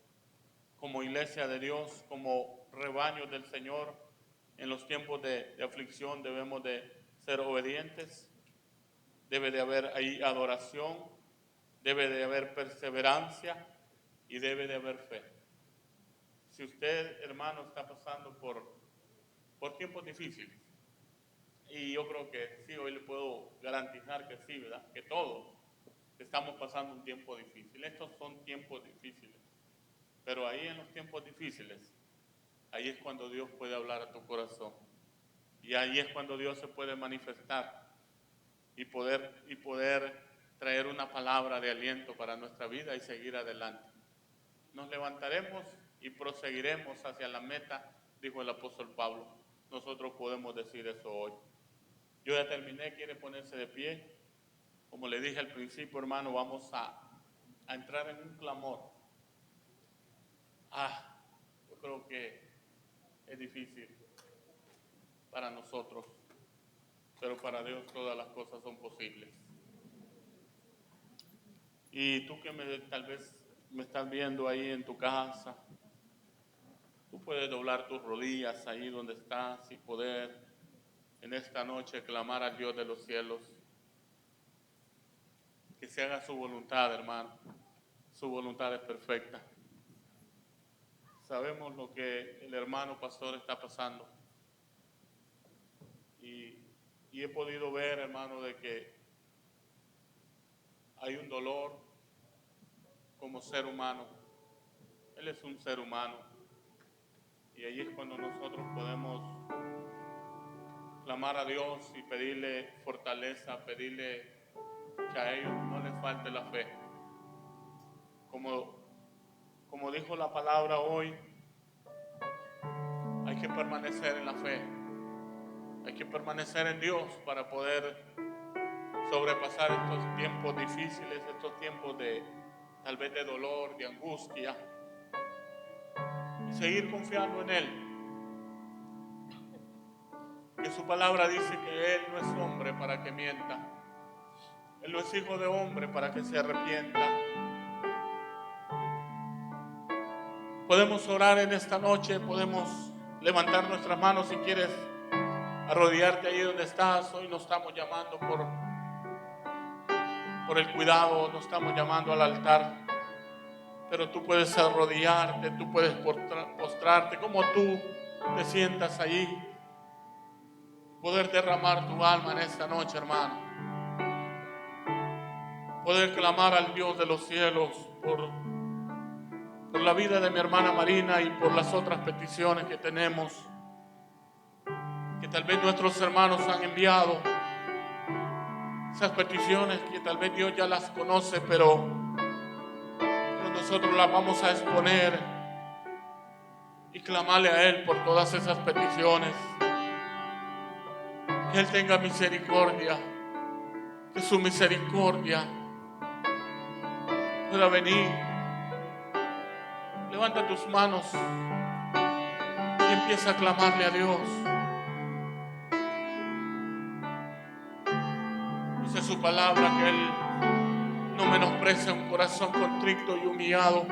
como iglesia de Dios, como rebaño del Señor, en los tiempos de aflicción debemos de ser obedientes, debe de haber ahí adoración, debe de haber perseverancia y debe de haber fe. Si usted, hermano, está pasando por tiempos difíciles, y yo creo que sí, hoy le puedo garantizar que sí, ¿verdad? Que todos estamos pasando un tiempo difícil. Estos son tiempos difíciles. Pero ahí en los tiempos difíciles, ahí es cuando Dios puede hablar a tu corazón. Y ahí es cuando Dios se puede manifestar y poder traer una palabra de aliento para nuestra vida y seguir adelante. Nos levantaremos y proseguiremos hacia la meta, dijo el apóstol Pablo. Nosotros podemos decir eso hoy. Yo ya terminé, quiere ponerse de pie. Como le dije al principio, hermano, vamos a entrar en un clamor. Yo creo que es difícil para nosotros, pero para Dios todas las cosas son posibles. Y tú que tal vez me estás viendo ahí en tu casa, tú puedes doblar tus rodillas ahí donde estás y poder en esta noche clamar al Dios de los cielos. Que se haga su voluntad, hermano. Su voluntad es perfecta. Sabemos lo que el hermano pastor está pasando. Y he podido ver, hermano, de que hay un dolor como ser humano. Él es un ser humano. Y ahí es cuando nosotros podemos clamar a Dios y pedirle fortaleza, pedirle que a ellos no les falte la fe. Como dijo la palabra hoy, hay que permanecer en la fe. Hay que permanecer en Dios para poder sobrepasar estos tiempos difíciles, estos tiempos de tal vez de dolor, de angustia, y seguir confiando en Él. Que su palabra dice que Él no es hombre para que mienta. Él no es hijo de hombre para que se arrepienta. Podemos orar en esta noche, podemos levantar nuestras manos si quieres, arrodillarte ahí donde estás. Hoy no estamos llamando por el cuidado, no estamos llamando al altar, pero tú puedes arrodillarte, tú puedes postrarte, como tú te sientas allí, poder derramar tu alma en esta noche, hermano, poder clamar al Dios de los cielos por la vida de mi hermana Marina y por las otras peticiones que tenemos, que tal vez nuestros hermanos han enviado. Esas peticiones que tal vez Dios ya las conoce, pero nosotros las vamos a exponer y clamarle a Él por todas esas peticiones. Que Él tenga misericordia, que su misericordia pueda venir. Levanta tus manos y empieza a clamarle a Dios. Dice su palabra que Él no menosprecia un corazón contrito y humillado,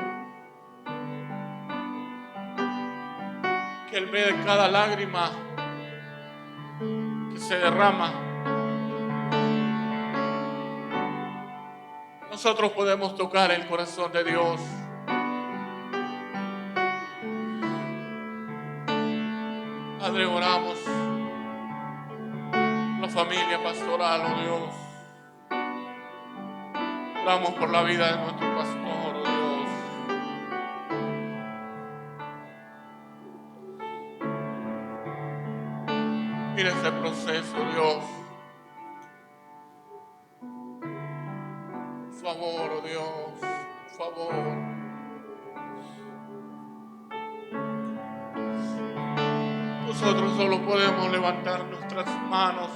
que Él ve cada lágrima que se derrama. Nosotros podemos tocar el corazón de Dios. Padre, oramos la familia pastoral, oh Dios. Oramos por la vida de nuestro pastor, oh Dios. Mira ese proceso, Dios. Por favor, oh Dios, por favor. Nosotros solo podemos levantar nuestras manos.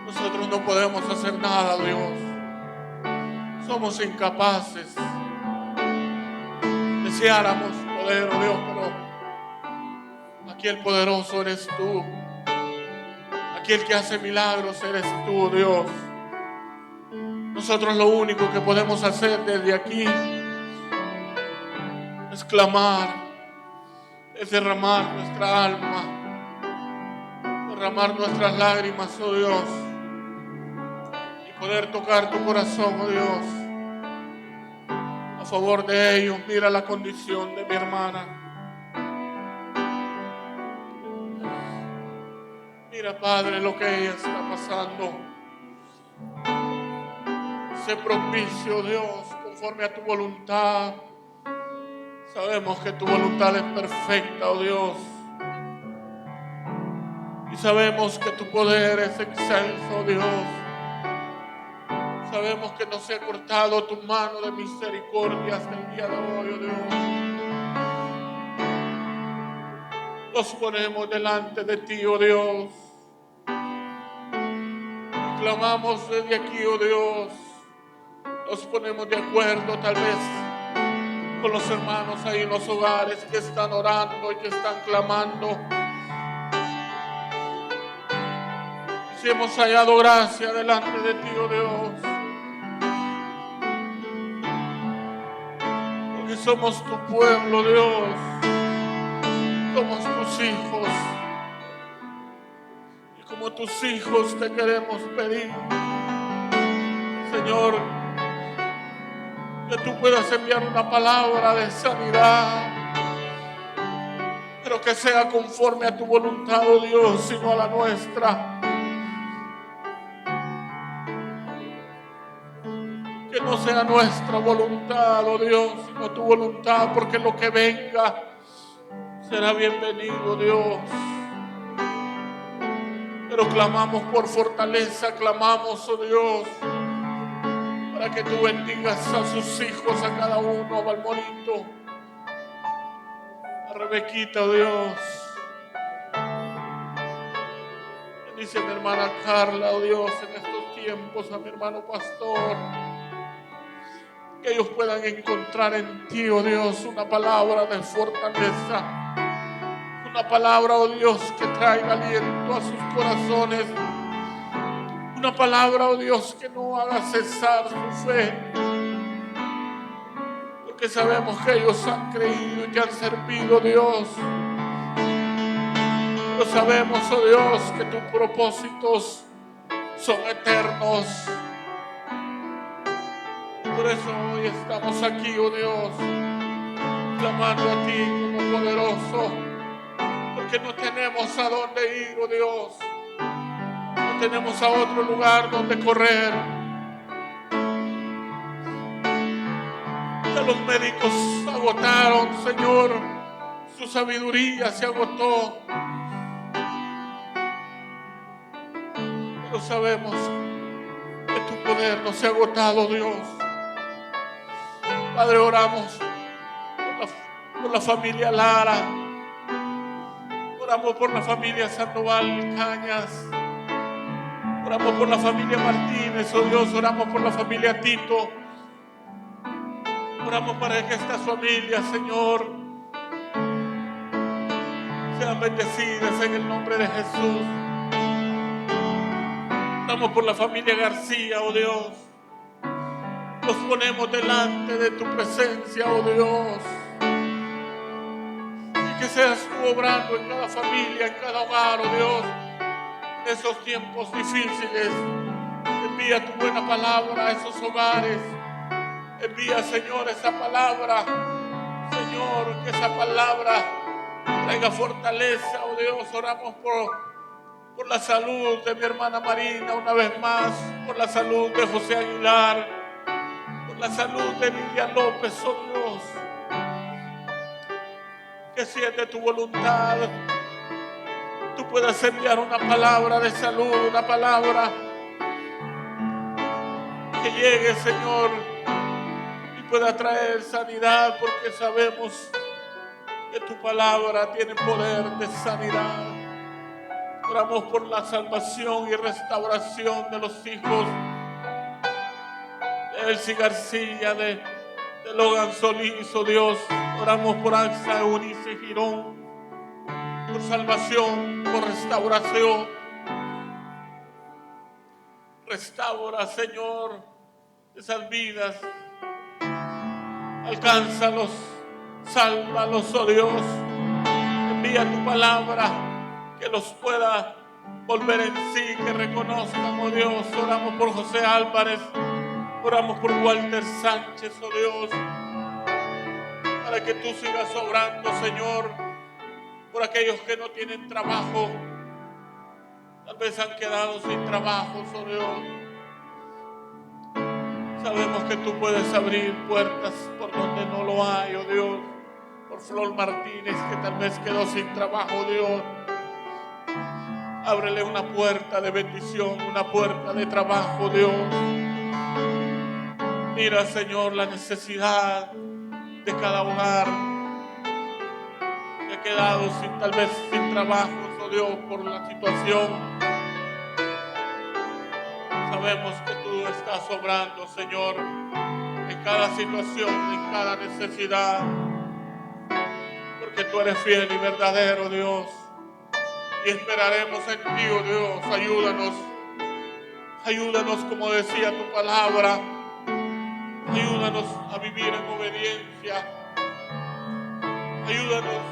Nosotros no podemos hacer nada, Dios. Somos incapaces. Deseáramos poder, oh Dios, pero aquí el poderoso eres tú. Aquí el que hace milagros eres tú, Dios. Nosotros lo único que podemos hacer desde aquí es clamar, es derramar nuestra alma, derramar nuestras lágrimas, oh Dios, y poder tocar tu corazón, oh Dios, a favor de ellos. Mira la condición de mi hermana. Mira, Padre, lo que ella está pasando. Sé propicio, Dios, conforme a tu voluntad. Sabemos que tu voluntad es perfecta, oh Dios. Y sabemos que tu poder es excelso, Dios. Sabemos que no se ha cortado tu mano de misericordia hasta el día de hoy, oh Dios. Nos ponemos delante de ti, oh Dios. Y clamamos desde aquí, oh Dios. Nos ponemos de acuerdo tal vez con los hermanos ahí en los hogares que están orando y que están clamando. Si hemos hallado gracia delante de ti, oh Dios, porque somos tu pueblo, Dios, somos tus hijos, y como tus hijos te queremos pedir, Señor, que tú puedas enviar una palabra de sanidad, pero que sea conforme a tu voluntad, oh Dios, y no a la nuestra. Que no sea nuestra voluntad, oh Dios, sino tu voluntad, porque lo que venga será bienvenido, Dios. Pero clamamos por fortaleza, clamamos, oh Dios, para que tú bendigas a sus hijos, a cada uno, a Balmorito, a Rebequita, oh Dios. Bendice a mi hermana Carla, oh Dios, en estos tiempos, a mi hermano pastor. Que ellos puedan encontrar en ti, oh Dios, una palabra de fortaleza. Una palabra, oh Dios, que traiga aliento a sus corazones. Una palabra, oh Dios, que no haga cesar su fe. Porque sabemos que ellos han creído y te han servido, Dios. Pero sabemos, oh Dios, que tus propósitos son eternos. Por eso hoy estamos aquí, oh Dios, clamando a ti como poderoso. Porque no tenemos a dónde ir, oh Dios. No tenemos a otro lugar donde correr. Ya los médicos agotaron, Señor. Su sabiduría se agotó. Pero sabemos que tu poder no se ha agotado, Dios. Padre, oramos por la familia Lara. Oramos por la familia Sandoval Cañas. Oramos por la familia Martínez, oh Dios. Oramos por la familia Tito. Oramos para que estas familias, Señor, sean bendecidas en el nombre de Jesús. Oramos por la familia García, oh Dios. Nos ponemos delante de tu presencia, oh Dios. Y que seas tú obrando en cada familia, en cada hogar, oh Dios. En esos tiempos difíciles, envía tu buena palabra a esos hogares. Envía, Señor, esa palabra. Señor, que esa palabra traiga fortaleza, oh Dios. Oramos por la salud de mi hermana Marina una vez más. Por la salud de José Aguilar. Por la salud de Lidia López, oh Dios. Que si es de tu voluntad, tú puedas enviar una palabra de salud, una palabra que llegue, Señor, y pueda traer sanidad, porque sabemos que tu palabra tiene poder de sanidad. Oramos por la salvación y restauración de los hijos de Elsie García, de Logan Solís, oh Dios. Oramos por Axa Eunice Girón, por salvación, por restauración. Restaura, Señor, esas vidas. Alcánzalos, sálvalos, oh Dios. Envía tu palabra que los pueda volver en sí, que reconozcan, oh Dios. Oramos por José Álvarez, oramos por Walter Sánchez, oh Dios, para que tú sigas obrando, Señor, por aquellos que no tienen trabajo. Tal vez han quedado sin trabajo, oh Dios. Sabemos que tú puedes abrir puertas por donde no lo hay, oh Dios. Por Flor Martínez, que tal vez quedó sin trabajo, oh Dios. Ábrele una puerta de bendición, una puerta de trabajo, Dios. Mira, Señor, la necesidad de cada hogar que ha quedado tal vez sin trabajo, oh Dios, por la situación. Sabemos que tú estás obrando, Señor, en cada situación, en cada necesidad, porque tú eres fiel y verdadero, Dios. Y esperaremos en ti, oh Dios. Ayúdanos como decía tu palabra. Ayúdanos a vivir en obediencia. Ayúdanos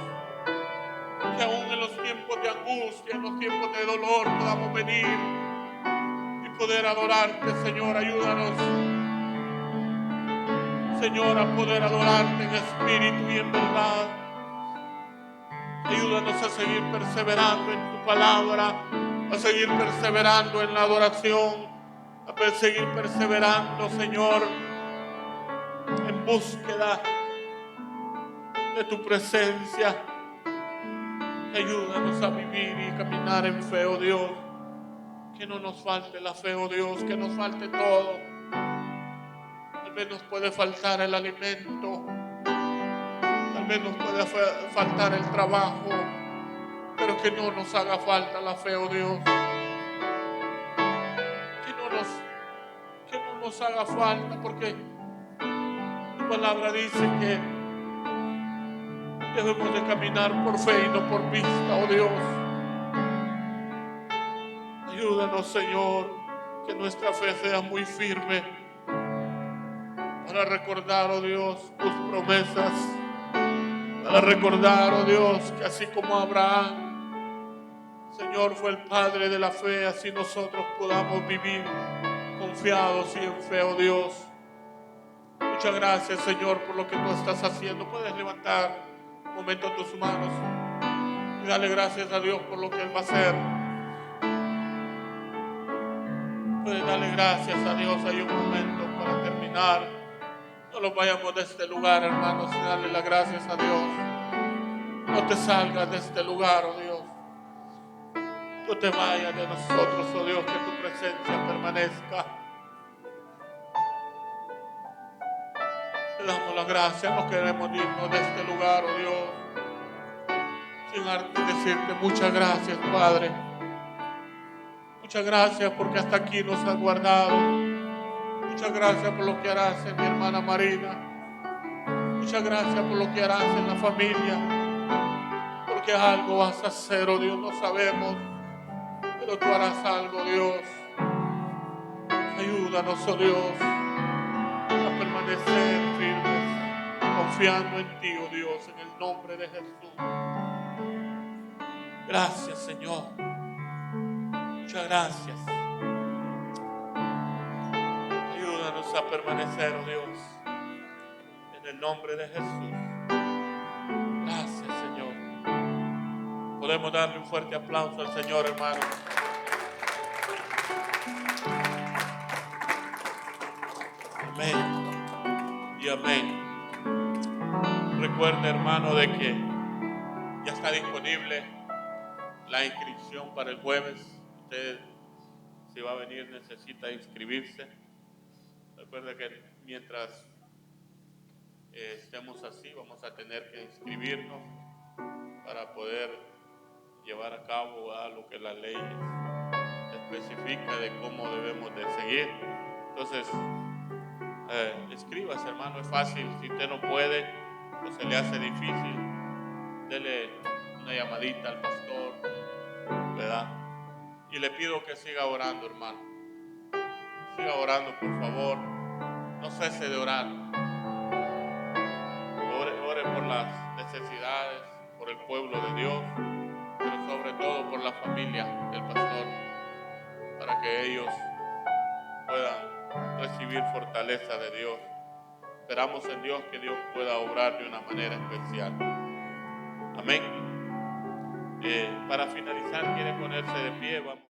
que aún en los tiempos de angustia, en los tiempos de dolor, podamos venir y poder adorarte, Señor. Ayúdanos, Señor, a poder adorarte en espíritu y en verdad. Ayúdanos a seguir perseverando en tu palabra, a seguir perseverando en la adoración, a seguir perseverando, Señor, en búsqueda de tu presencia. Ayúdanos a vivir y caminar en fe, oh Dios. Que no nos falte la fe, oh Dios, que nos falte todo. Tal vez nos puede faltar el alimento, tal vez nos puede faltar el trabajo, pero que no nos haga falta la fe, oh Dios. Que no nos haga falta, porque tu palabra dice que debemos de caminar por fe y no por vista, oh Dios. Ayúdanos, Señor, que nuestra fe sea muy firme para recordar, oh Dios, tus promesas, para recordar, oh Dios, que así como Abraham, Señor, fue el padre de la fe, así nosotros podamos vivir confiados y en fe, oh Dios. Muchas gracias, Señor, por lo que tú estás haciendo. Puedes levantar un momento tus manos y darle gracias a Dios por lo que Él va a hacer. Puedes darle gracias a Dios. Hay un momento para terminar. No nos vayamos de este lugar, hermanos, y darle las gracias a Dios. No te salgas de este lugar, oh Dios. No te vayas de nosotros, oh Dios, que tu presencia permanezca. Te damos las gracias, no queremos irnos de este lugar, oh Dios, sin antes decirte muchas gracias, Padre. Muchas gracias porque hasta aquí nos has guardado. Muchas gracias por lo que harás en mi hermana Marina. Muchas gracias por lo que harás en la familia. Porque algo vas a hacer, oh Dios, no sabemos, pero tú harás algo, Dios. Ayúdanos, oh Dios, a permanecer firmes, confiando en ti, oh Dios, en el nombre de Jesús. Gracias, Señor. Muchas gracias. Ayúdanos a permanecer, oh Dios, en el nombre de Jesús. Gracias, Señor. Podemos darle un fuerte aplauso al Señor, hermano. Amén y amén. Recuerde, hermano, de que ya está disponible la inscripción para el jueves. Usted, si va a venir, necesita inscribirse. Recuerde que mientras estemos así, vamos a tener que inscribirnos para poder llevar a cabo lo que la ley especifica de cómo debemos de seguir. Entonces, escríbase, hermano, es fácil. Si usted no puede o se le hace difícil, dele una llamadita al pastor, ¿verdad? Y le pido que siga orando, hermano. Siga orando, por favor. No cese de orar. Ore por las necesidades, por el pueblo de Dios, pero sobre todo por la familia del pastor, para que ellos puedan recibir fortaleza de Dios. Esperamos en Dios que Dios pueda obrar de una manera especial. Amén. Para finalizar, quiere ponerse de pie. Vamos.